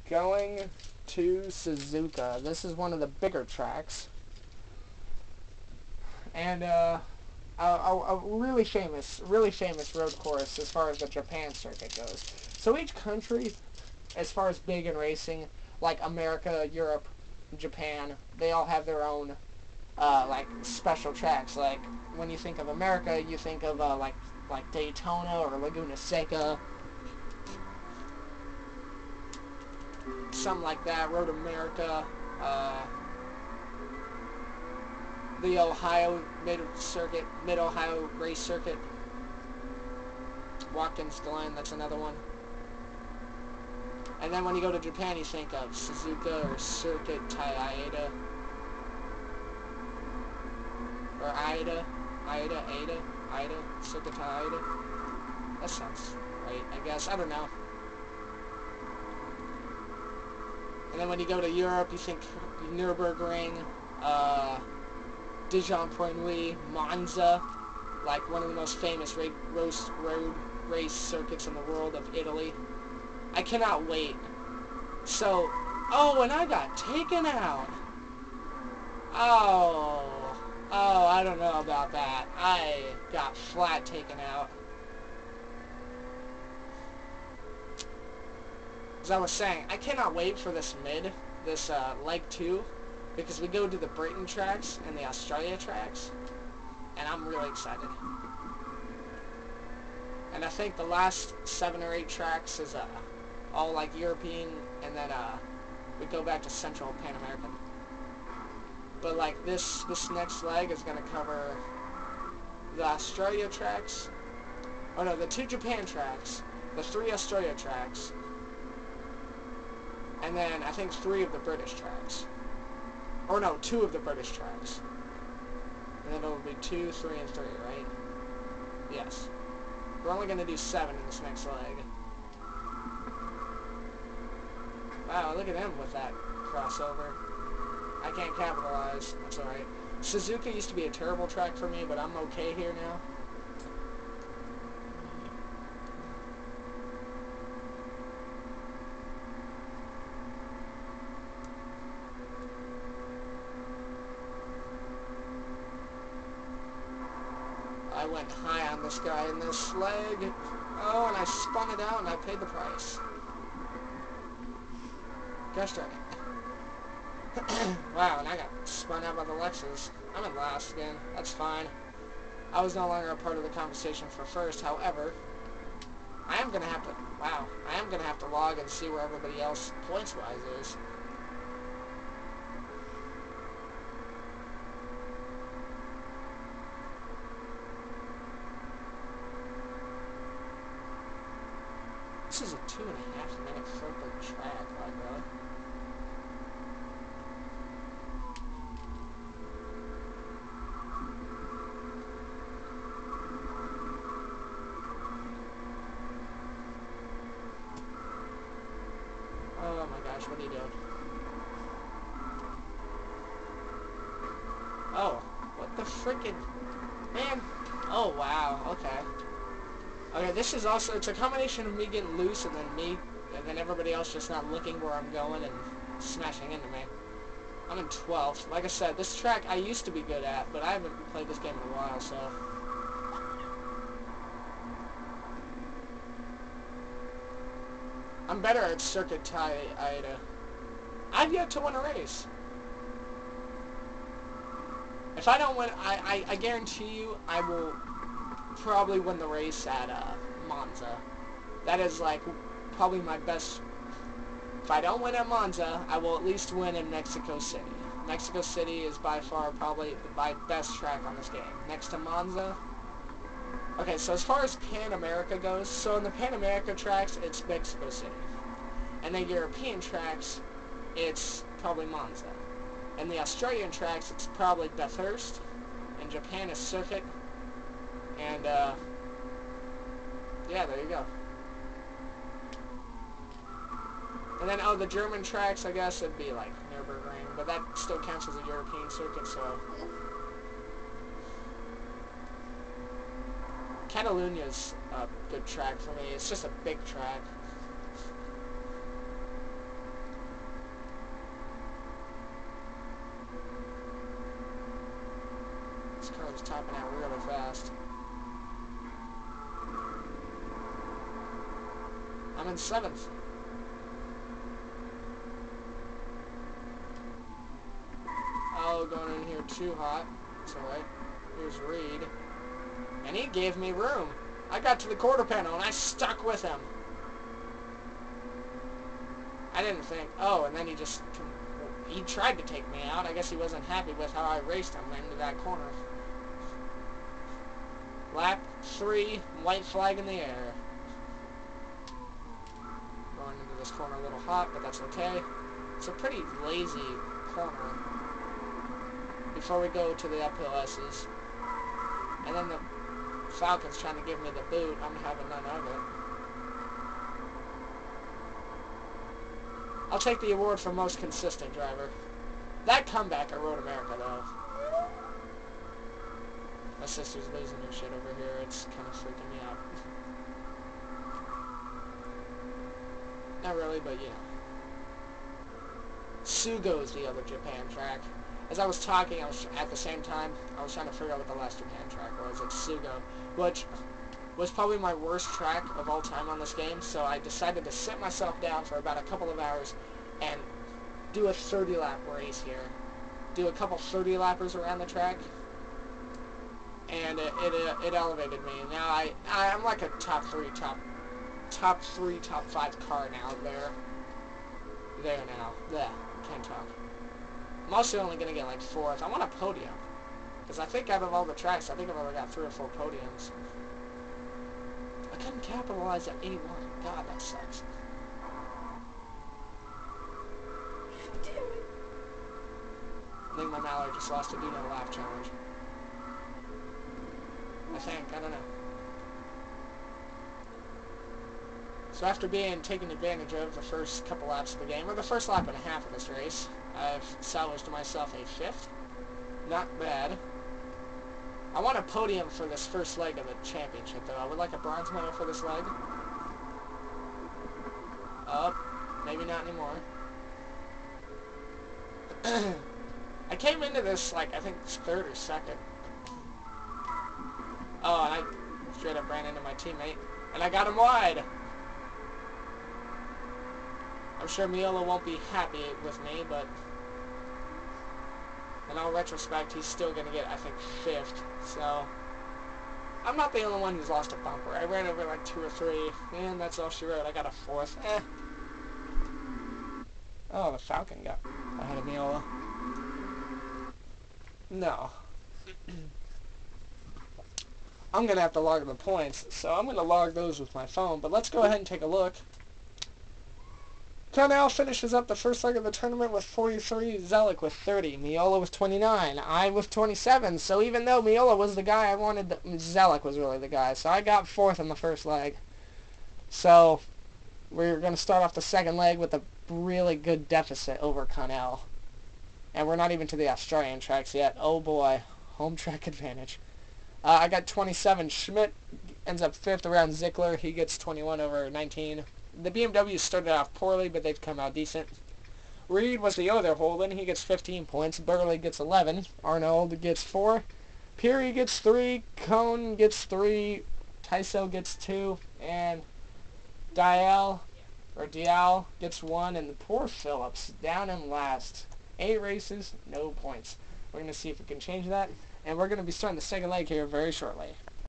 going to Suzuka. This is one of the bigger tracks. And, a really famous road course as far as the Japan circuit goes. So each country, as far as big in racing, like America, Europe, Japan, they all have their own, like, special tracks. Like, when you think of America, you think of, like Daytona or Laguna Seca, something like that, Road America, the Ohio Mid-Ohio Race Circuit, Watkins Glen, that's another one. And then when you go to Japan, you think of Suzuka or Circuit Aida. Or Aida, Circuit Aida. That sounds right, I guess. I don't know. And then when you go to Europe, you think Nürburgring, Dijon-Poigny, Monza, like one of the most famous road race circuits in the world of Italy. I cannot wait. So, oh, and I got taken out. Oh, I don't know about that. I got flat taken out. As I was saying, I cannot wait for this leg 2, because we go to the Britain tracks and the Australia tracks, and I'm really excited. And I think the last 7 or 8 tracks is all like European, and then we go back to Central Pan American. But like this next leg is going to cover the Australia tracks, oh no, the 2 Japan tracks, the 3 Australia tracks, and then I think 3 of the British tracks. Or no, 2 of the British tracks. And then it'll be 2, 3, and 3, right? Yes. We're only going to do 7 in this next leg. Wow, look at him with that crossover. I can't capitalize. That's alright. Suzuka used to be a terrible track for me, but I'm okay here now. I went high on this guy in this leg. Oh, and I spun it out and I paid the price. Gosh darn it. Wow, and I got spun out by the Lexus. I'm in last again. That's fine. I was no longer a part of the conversation for first. However, I am going to have to log and see where everybody else points-wise is. This is a 2.5 minute freaking track, like that. Oh my gosh, what are you doing? Oh, what the freaking... Man! Oh wow, okay. Okay, this is also, it's a combination of me getting loose and then everybody else just not looking where I'm going and smashing into me. I'm in 12th. Like I said, this track I used to be good at, but I haven't played this game in a while, so... I'm better at Circuit Aida. I've yet to win a race. If I don't win, I guarantee you I will probably win the race at Monza. That is like probably my best. If I don't win at Monza, I will at least win in Mexico City. Mexico City is by far probably my best track on this game. Next to Monza. Okay, so as far as Pan America goes, so in the Pan America tracks, it's Mexico City. And the European tracks, it's probably Monza. And the Australian tracks, it's probably Bathurst. And Japan is Circuit. And, yeah, there you go. And then, oh, the German tracks, I guess, it'd be like Nürburgring. But that still counts as a European circuit, so... Catalonia's a good track for me. It's just a big track. This car is topping out really fast. I'm in 7th. Oh, going in here too hot. It's alright. Here's Reed. And he gave me room. I got to the quarter panel and I stuck with him. I didn't think, oh, and then he tried to take me out. I guess he wasn't happy with how I raced him into that corner. Lap 3, white flag in the air. Going into this corner a little hot, but that's okay. It's a pretty lazy corner before we go to the uphill S's. And then the Falcon's trying to give me the boot. I'm having none of it. I'll take the award for most consistent driver. That comeback at Road America, though. My sister's losing her shit over here. It's kind of freaking me out. Not really, but you know. Sugo's the other Japan track. As I was talking, at the same time, I was trying to figure out what the last Japan track was. It's Sugo, which was probably my worst track of all time on this game, so I decided to sit myself down for about a couple of hours and do a 30-lap race here. Do a couple 30-lappers around the track, and it elevated me. Now I'm like a top 3, top 5 car now. There now. There. Can't talk. I'm also only going to get like 4th. I want a podium. Because I think out of all the tracks, I think I've only got 3 or 4 podiums. I couldn't capitalize at any one. God, that sucks. I think my Mallard just lost a do no lap challenge. I don't know. So after being taken advantage of the first couple laps of the game, or the first lap and a half of this race, I've salvaged myself a 5th. Not bad. I want a podium for this first leg of the championship, though. I would like a bronze medal for this leg. Oh, maybe not anymore. I came into this, like, I think 3rd or 2nd. Oh, and I straight up ran into my teammate, and I got him wide. I'm sure Miola won't be happy with me, but in all retrospect, he's still going to get, I think, 5th. So, I'm not the only one who's lost a bumper. I ran over like 2 or 3, and that's all she wrote. I got a 4th. Oh, the Falcon got ahead of Miola. No. I'm going to have to log the points, so I'm going to log those with my phone. But let's go ahead and take a look. Connell finishes up the first leg of the tournament with 43, Zelic with 30, Miola with 29, I with 27. So even though Miola was the guy I wanted, Zelic was really the guy. So I got 4th in the first leg. So we're going to start off the second leg with a really good deficit over Connell. And we're not even to the Australian tracks yet. Oh boy, home track advantage. I got 27. Schmidt ends up 5th around Zickler. He gets 21 over 19. The BMW started off poorly, but they've come out decent. Reed was the other Holden. He gets 15 points. Burley gets 11. Arnold gets 4. Peary gets 3. Cone gets 3. Tyso gets 2. And Dial gets 1. And the poor Phillips down in last. 8 races, no points. We're going to see if we can change that. And we're going to be starting the second leg here very shortly.